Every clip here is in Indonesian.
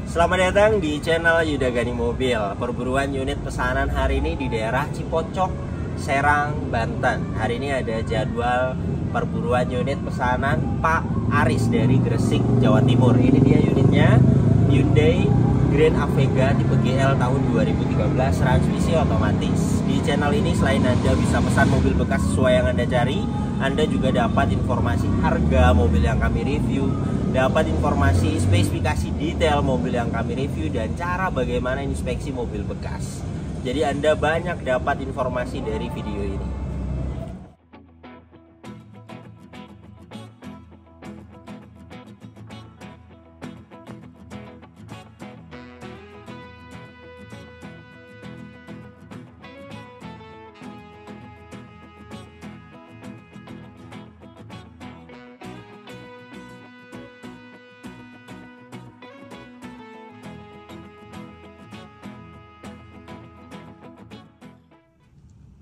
Selamat datang di channel Yuda Gani Mobil. Perburuan unit pesanan hari ini di daerah Cipocok, Serang, Banten. Hari ini ada jadwal perburuan unit pesanan Pak Aris dari Gresik, Jawa Timur. Ini dia unitnya, Hyundai Grand Avega tipe GL tahun 2013, transmisi otomatis. Di channel ini selain Anda bisa pesan mobil bekas sesuai yang Anda cari, Anda juga dapat informasi harga mobil yang kami review, dapat informasi spesifikasi detail mobil yang kami review, dan cara bagaimana inspeksi mobil bekas. Jadi Anda banyak dapat informasi dari video ini.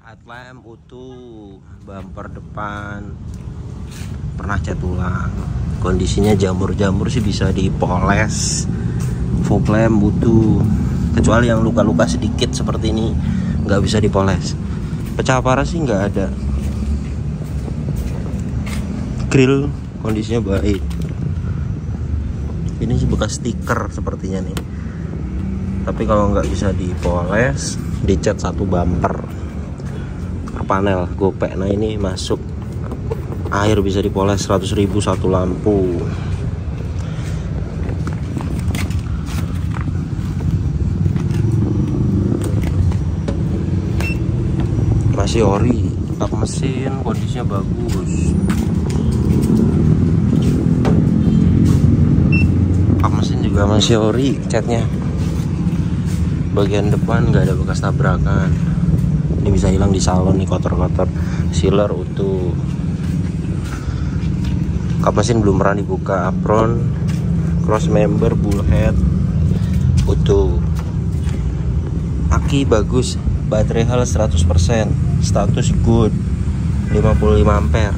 Headlamp utuh, bumper depan pernah cat ulang, kondisinya jamur-jamur sih bisa dipoles. Fog lamp utuh, kecuali yang luka-luka sedikit seperti ini nggak bisa dipoles. Pecah parah sih nggak ada. Grill kondisinya baik. Ini sih bekas stiker sepertinya nih, tapi kalau nggak bisa dipoles, dicat satu bumper panel gopek. Nah ini masuk air, bisa dipoles 100.000 satu lampu. Masih ori, kap mesin kondisinya bagus. Kap mesin juga masih ori, catnya. Bagian depan nggak ada bekas tabrakan. Ini bisa hilang di salon nih, kotor-kotor. Sealer utuh. Kap mesin belum pernah dibuka. Apron, cross member, bullhead utuh. Aki bagus, baterai hal 100%, status good, 55 ampere.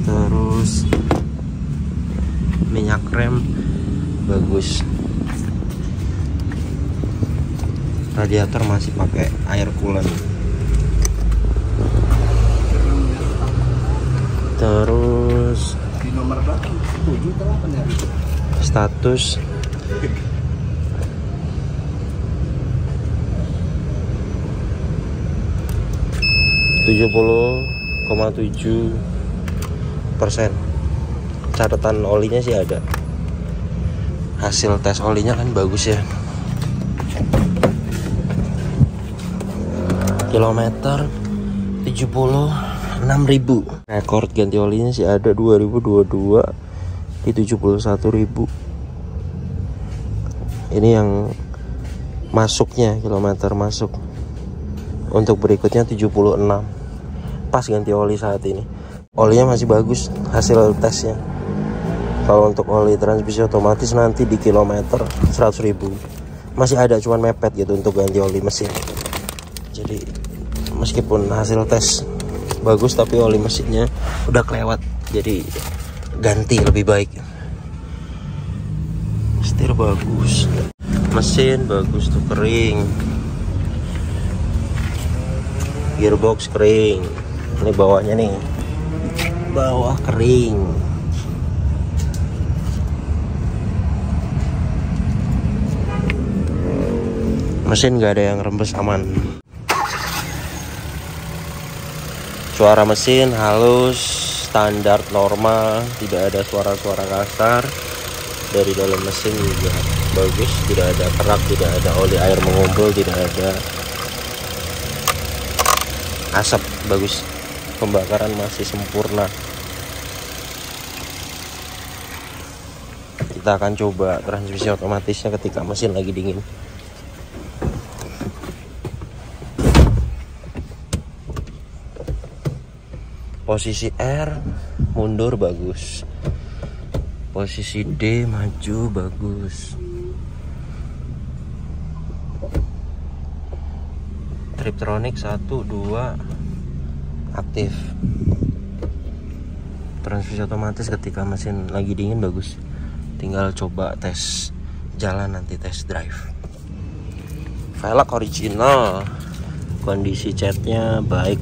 Terus minyak rem bagus. Radiator masih pakai air coolant. Terus di nomor belakang status 70,7%. Catatan olinya sih ada. Hasil tes olinya kan bagus ya. Kilometer 76.000. Rekor ganti olinya sih ada 2022 di 71.000. Ini yang masuknya, kilometer masuk. Untuk berikutnya 76. Pas ganti oli saat ini. Olinya masih bagus hasil tesnya. Kalau untuk oli transmisi otomatis nanti di kilometer 100.000 masih ada, cuman mepet gitu untuk ganti oli mesin. Jadi meskipun hasil tes bagus, tapi oli mesinnya udah kelewat, jadi ganti lebih baik. Setir bagus, mesin bagus tuh, kering. Gearbox kering. Ini bawahnya nih, bawah kering. Mesin gak ada yang rembes, aman. Suara mesin halus, standar normal, tidak ada suara-suara kasar. Dari dalam mesin juga bagus, tidak ada kerak, tidak ada oli air mengumpul, tidak ada asap, bagus. Pembakaran masih sempurna. Kita akan coba transmisi otomatisnya ketika mesin lagi dingin. Posisi R mundur bagus, posisi D maju bagus. Triptronic 1, 2 aktif. Transmisi otomatis ketika mesin lagi dingin bagus. tinggal coba tes jalan, nanti tes drive. Velg original, kondisi catnya baik,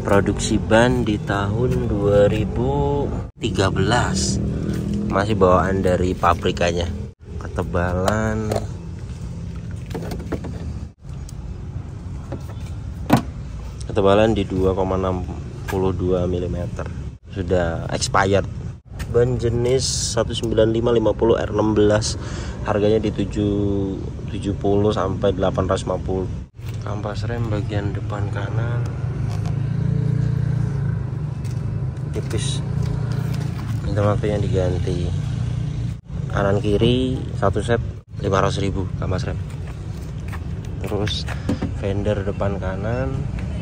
produksi ban di tahun 2013, masih bawaan dari pabrikannya. Ketebalan di 2,62 mm, sudah expired. Ban jenis 195/50 R16, harganya di 770 sampai 850. Kampas rem bagian depan kanan tipis, minta waktunya diganti. Kanan kiri satu set 500.000 kampas rem. Terus fender depan kanan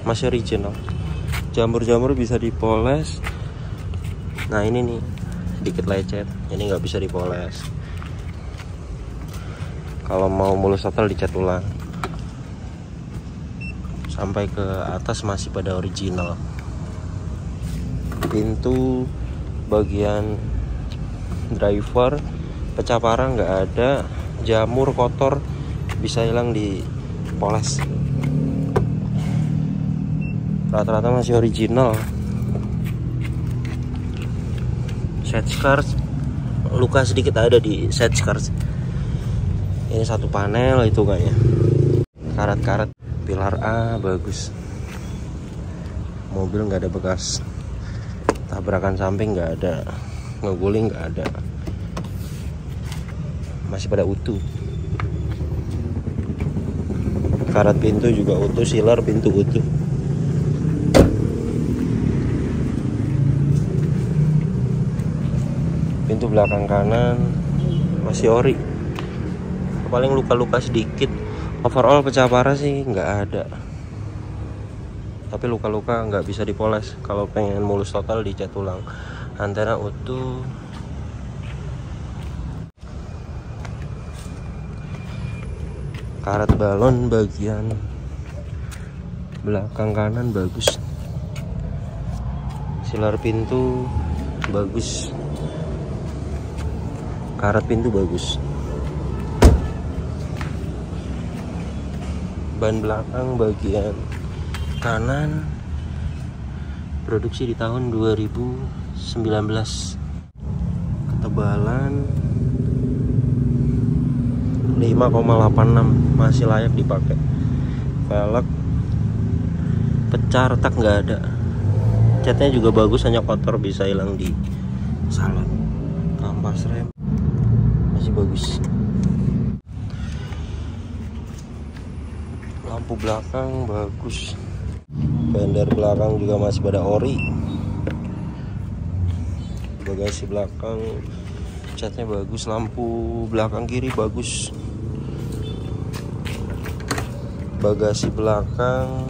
masih original, jamur-jamur bisa dipoles. Nah ini nih sedikit lecet, ini nggak bisa dipoles. Kalau mau mulus total dicat ulang. Sampai ke atas masih pada original. Pintu bagian driver pecah parah nggak ada, jamur kotor bisa hilang dipoles. Rata-rata masih original. Set skirts luka sedikit ada di set skirts. Ini satu panel itu kayaknya. Karat-karat pilar A bagus. Mobil nggak ada bekas tabrakan samping, nggak ada, ngeguling nggak ada, masih pada utuh. Karat pintu juga utuh, sealer pintu utuh. Pintu belakang kanan masih ori, paling luka-luka sedikit. Overall pecah parah sih nggak ada, tapi luka-luka nggak bisa dipoles. Kalau pengen mulus total dicat ulang. Antena utuh, karet balon bagian belakang kanan bagus, silar pintu bagus, karet pintu bagus. Ban belakang bagian kanan produksi di tahun 2019. Ketebalan 5,86, masih layak dipakai. Velg pecah retak nggak ada, catnya juga bagus, hanya kotor bisa hilang di salon. Kampas rem masih bagus. Lampu belakang bagus, fender belakang juga masih pada ori. Bagasi belakang catnya bagus, lampu belakang kiri bagus. Bagasi belakang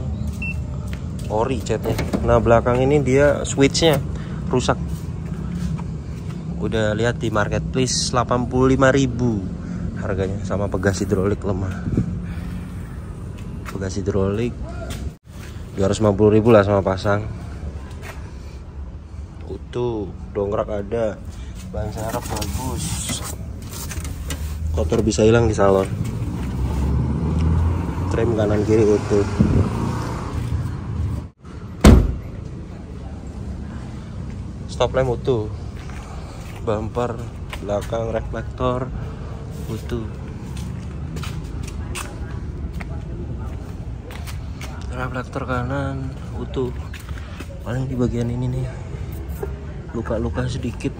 ori catnya. Nah belakang ini dia switchnya rusak, udah lihat di marketplace 85.000 harganya, sama pegas hidrolik lemah. Pegas hidrolik 250.000 lah sama pasang. Utuh, dongkrak ada, ban serep bagus, kotor bisa hilang di salon. Trim kanan kiri utuh. Stop lamp utuh, bumper belakang reflektor utuh. Reflektor kanan utuh. Paling di bagian ini nih luka-luka sedikit.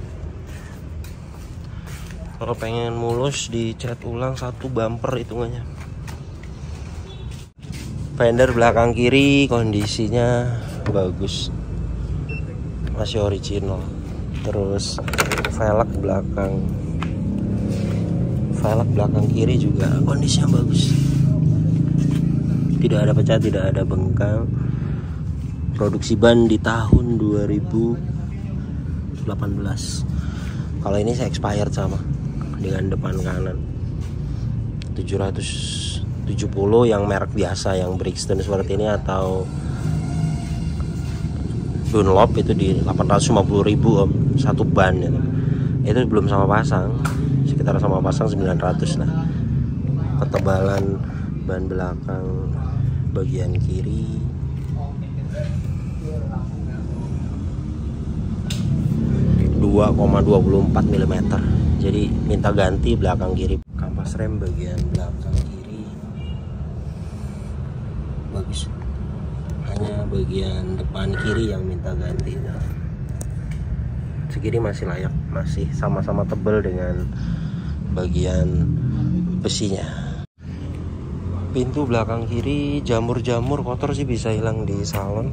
Kalau pengen mulus dicat ulang satu bumper hitungannya. Fender belakang kiri kondisinya bagus, masih original. Terus velg belakang kiri juga kondisinya bagus, tidak ada pecah, tidak ada bengkal. Produksi ban di tahun 2018. Kalau ini saya expired sama dengan depan kanan 770 yang merek biasa, yang Brixton seperti ini atau Dunlop itu di 850.000 om, satu ban ya. Itu belum sama pasang, sekitar sama pasang 900 lah. Ketebalan ban belakang bagian kiri 2,24 mm. Jadi minta ganti belakang kiri. Kampas rem bagian belakang kiri bagus, hanya bagian depan kiri yang minta ganti. Segini masih layak, masih sama-sama tebal dengan bagian besinya. Pintu belakang kiri jamur-jamur kotor sih bisa hilang di salon.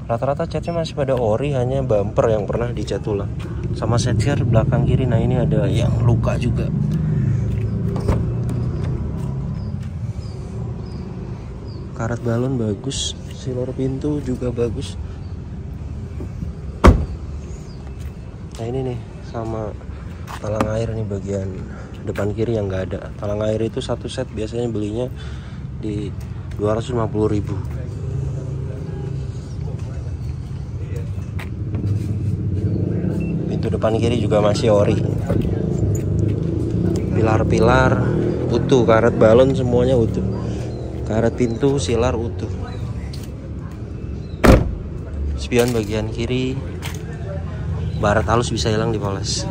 Rata-rata catnya masih pada ori, hanya bumper yang pernah dicat ulang. Sama setir belakang kiri, nah ini ada yang luka juga. Karet balon bagus, silor pintu juga bagus. Nah ini nih sama talang air nih bagian depan kiri yang nggak ada. Talang air itu satu set biasanya belinya di 250.000. Pintu depan kiri juga masih ori. Pilar-pilar utuh, karet balon semuanya utuh. Karet pintu, silar utuh. Spion bagian kiri, baret halus bisa hilang dipoles.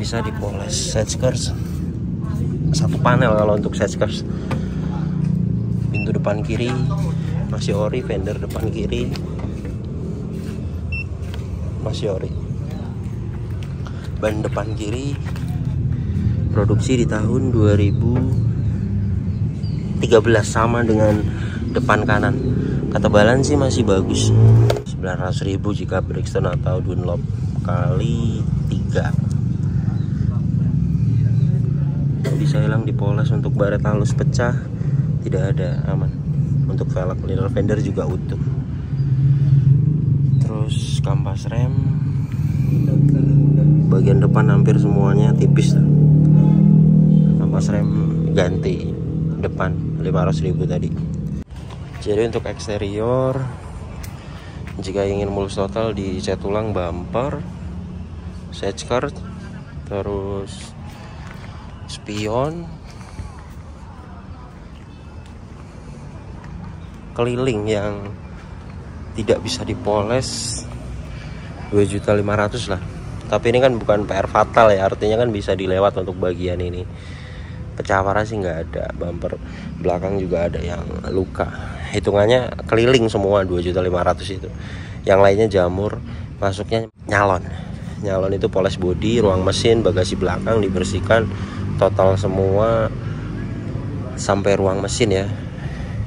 Bisa dipoles. Side skirts satu panel kalau untuk side skirts. Pintu depan kiri masih ori, fender depan kiri masih ori. Ban depan kiri produksi di tahun 2013, sama dengan depan kanan. Ketebalan sih masih bagus, 900.000 jika Brixton atau Dunlop kali 3. Bisa hilang dipoles. Untuk baret halus pecah tidak ada, aman. Untuk velg liner fender juga utuh. Terus kampas rem bagian depan hampir semuanya tipis. Kampas rem ganti depan 500.000 tadi. Jadi untuk eksterior, jika ingin mulus total dicat ulang bumper, side skirt, terus spion, keliling yang tidak bisa dipoles 2.500.000 lah. Tapi ini kan bukan PR fatal ya, artinya kan bisa dilewat untuk bagian ini. Pecah parah sih nggak ada, bumper belakang juga ada yang luka. Hitungannya keliling semua 2.500.000 itu. Yang lainnya jamur, masuknya nyalon. Nyalon itu poles bodi, ruang mesin, bagasi belakang dibersihkan, total semua sampai ruang mesin ya.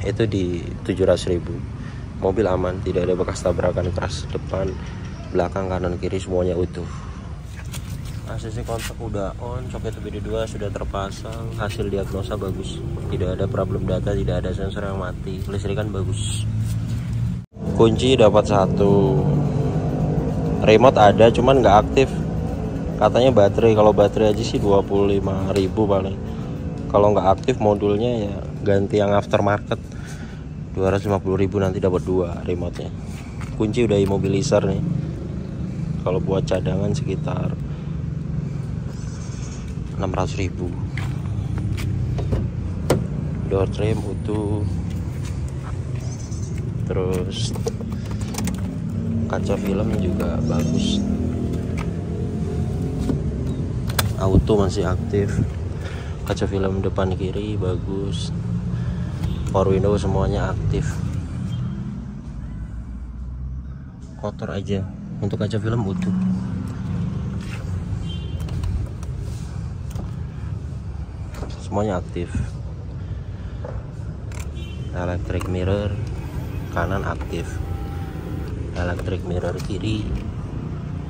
Itu di 700.000. Mobil aman, tidak ada bekas tabrakan keras. Depan, belakang, kanan, kiri semuanya utuh. ACC kontak udah on, soket BD2 sudah terpasang, hasil diagnosa bagus. Tidak ada problem data, tidak ada sensor yang mati. Kelistrikan bagus. Kunci dapat 1. Remote ada, cuman nggak aktif. Katanya baterai, kalau baterai aja sih 25.000 paling. Kalau nggak aktif modulnya ya ganti yang aftermarket. 250.000 nanti dapat 2 remote-nya. Kunci udah immobilizer nih. Kalau buat cadangan sekitar 600.000. Door trim utuh. Terus kaca film juga bagus. Auto masih aktif. Kaca film depan kiri bagus. Power window semuanya aktif. Kotor aja. Untuk kaca film utuh. Semuanya aktif. Electric mirror kanan aktif. Electric mirror kiri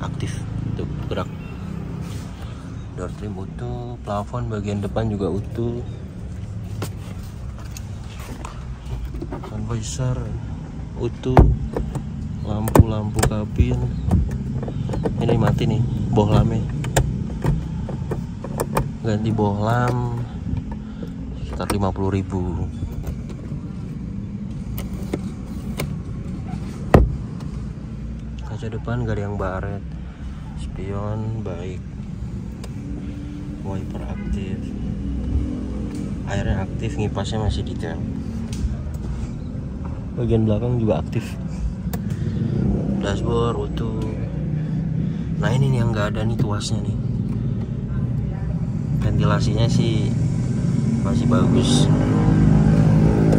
aktif. Tuh gerak. Door trim utuh. Plafon bagian depan juga utuh. Visor utuh. Lampu-lampu kabin ini mati nih, bohlamnya ganti bohlam sekitar 50.000. Kaca depan gak ada yang baret. Spion baik. Wiper aktif. Airnya aktif, ngipasnya masih detail. Bagian belakang juga aktif. Dashboard utuh. Nah ini nih yang nggak ada nih tuasnya nih. Ventilasinya sih masih bagus.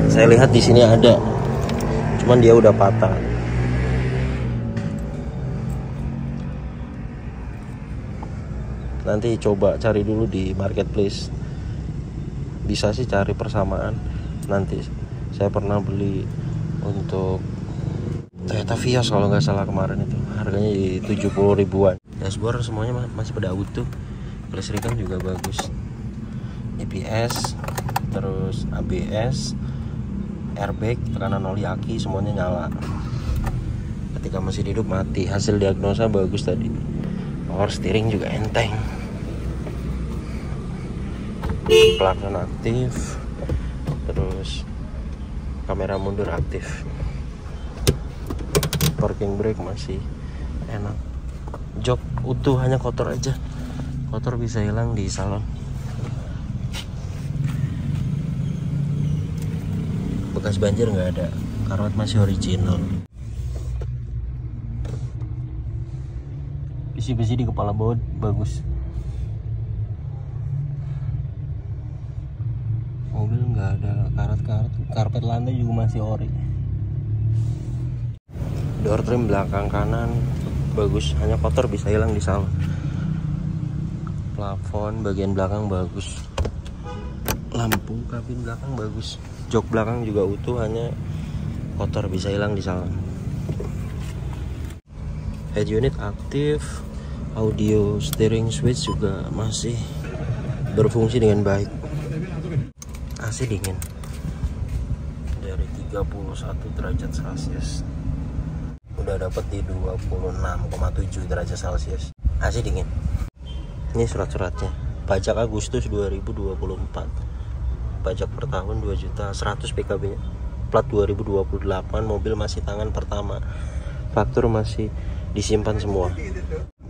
Saya lihat di sini ada, cuman dia udah patah. Nanti coba cari dulu di marketplace. Bisa sih cari persamaan. Nanti saya pernah beli untuk Toyota Vios kalau nggak salah kemarin itu, harganya di 70 ribuan. Dashboard semuanya masih pada utuh. Kelistrikan juga bagus. EPS, terus ABS, airbag, tekanan oli aki semuanya nyala. Ketika masih hidup mati. Hasil diagnosa bagus tadi. Power steering juga enteng. Pelaksanaan aktif, terus kamera mundur aktif. Parking brake masih enak. Jok utuh, hanya kotor aja. Kotor bisa hilang di salon. Bekas banjir nggak ada. Karpet masih original. Besi-besi di kepala baut bagus. Mobil nggak ada karat-karat. Karpet lantai juga masih ori. Door trim belakang kanan bagus, hanya kotor bisa hilang di salon. Plafon bagian belakang bagus. Lampu kabin belakang bagus. Jok belakang juga utuh, hanya kotor bisa hilang di salon. Head unit aktif. Audio steering switch juga masih berfungsi dengan baik. AC dingin dari 31 derajat Celcius udah dapat di 26,7 derajat Celcius. AC dingin. Ini surat-suratnya. Pajak Agustus 2024. Pajak per tahun 2.100.000 PKB-nya. Plat 2028, mobil masih tangan pertama. Faktur masih disimpan semua.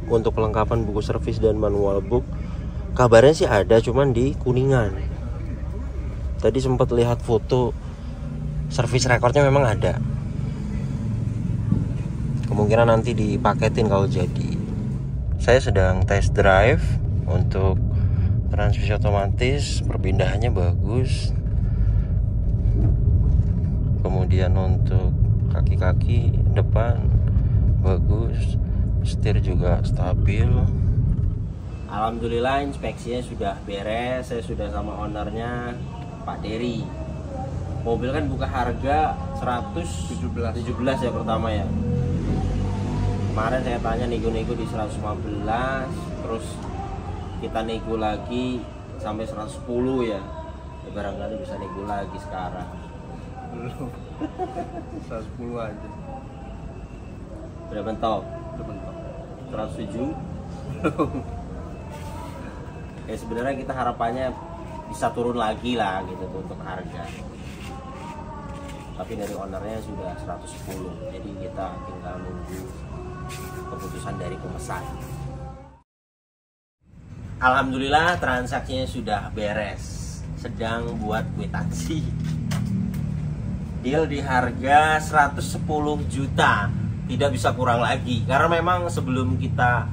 Untuk kelengkapan buku servis dan manual book, kabarnya sih ada, cuman di Kuningan. Tadi sempat lihat foto, servis rekornya memang ada. Kemungkinan nanti dipaketin kalau jadi. Saya sedang test drive untuk transmisi otomatis, perpindahannya bagus. Kemudian untuk kaki-kaki depan bagus, setir juga stabil. Alhamdulillah inspeksinya sudah beres. Saya sudah sama ownernya, Pak Dery. Mobil kan buka harga 117 ya pertama ya. Kemarin saya tanya nego-nego di 115, terus kita nego lagi sampai 110 ya. Barangkali bisa nego lagi sekarang. Belum. 110 aja. Udah mentok. 107. Ya sebenarnya kita harapannya bisa turun lagi lah gitu tuh, untuk harga. Tapi dari ownernya sudah 110. Jadi kita tinggal nunggu keputusan dari pemesan. Alhamdulillah transaksinya sudah beres. Sedang buat kwitansi. Deal di harga 110 juta. Tidak bisa kurang lagi. Karena memang sebelum kita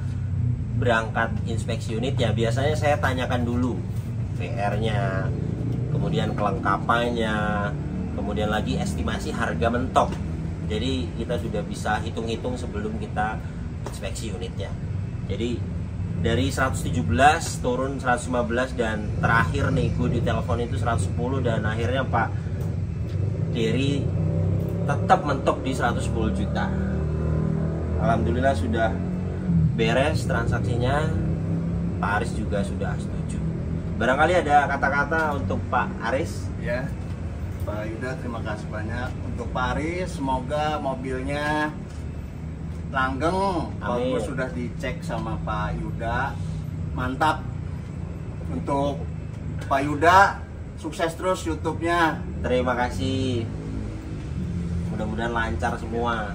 berangkat inspeksi unit ya biasanya saya tanyakan dulu VR-nya, kemudian kelengkapannya, kemudian lagi estimasi harga mentok. Jadi kita sudah bisa hitung-hitung sebelum kita inspeksi unitnya. Jadi dari 117 turun 115 dan terakhir nego di telepon itu 110 dan akhirnya Pak Dery tetap mentok di 110 juta. Alhamdulillah sudah beres transaksinya. Pak Aris juga sudah setuju. Barangkali ada kata-kata untuk Pak Aris? Ya, Pak Yuda, terima kasih banyak. Untuk Pak Aris, semoga mobilnya langgeng. Bagus, sudah dicek sama Pak Yuda, mantap. Untuk Pak Yuda, sukses terus YouTube-nya. Terima kasih. Mudah-mudahan lancar semua.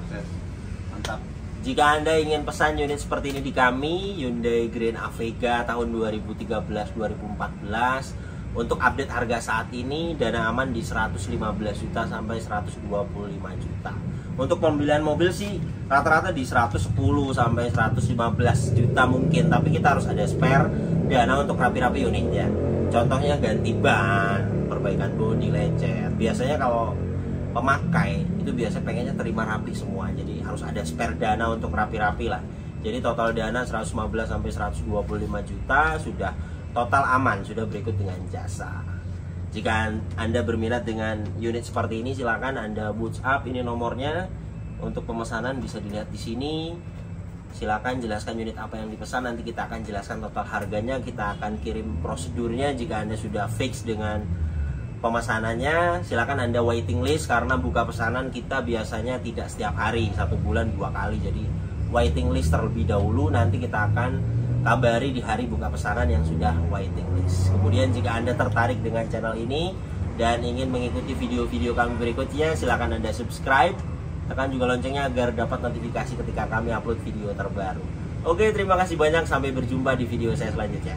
Mantap. Jika Anda ingin pesan unit seperti ini di kami, Hyundai Grand Avega tahun 2013-2014, untuk update harga saat ini, dana aman di 115 juta sampai 125 juta. Untuk pembelian mobil sih rata-rata di 110 sampai 115 juta mungkin, tapi kita harus ada spare dana untuk rapi-rapi unitnya. Contohnya ganti ban, perbaikan bodi, lecet. Biasanya kalau pemakai itu biasa pengennya terima rapi semua, jadi harus ada spare dana untuk rapi-rapi lah. Jadi total dana 115 sampai 125 juta sudah total aman, sudah berikut dengan jasa. Jika Anda berminat dengan unit seperti ini, silakan Anda WhatsApp, ini nomornya. Untuk pemesanan bisa dilihat di sini. Silakan jelaskan unit apa yang dipesan, nanti kita akan jelaskan total harganya, kita akan kirim prosedurnya. Jika Anda sudah fix dengan pemesanannya, silakan Anda waiting list, karena buka pesanan kita biasanya tidak setiap hari, 1 bulan 2 kali. Jadi waiting list terlebih dahulu, nanti kita akan kabari di hari buka pesanan yang sudah waiting list. Kemudian jika Anda tertarik dengan channel ini dan ingin mengikuti video-video kami berikutnya, silakan Anda subscribe, tekan juga loncengnya agar dapat notifikasi ketika kami upload video terbaru. Oke, terima kasih banyak, sampai berjumpa di video saya selanjutnya.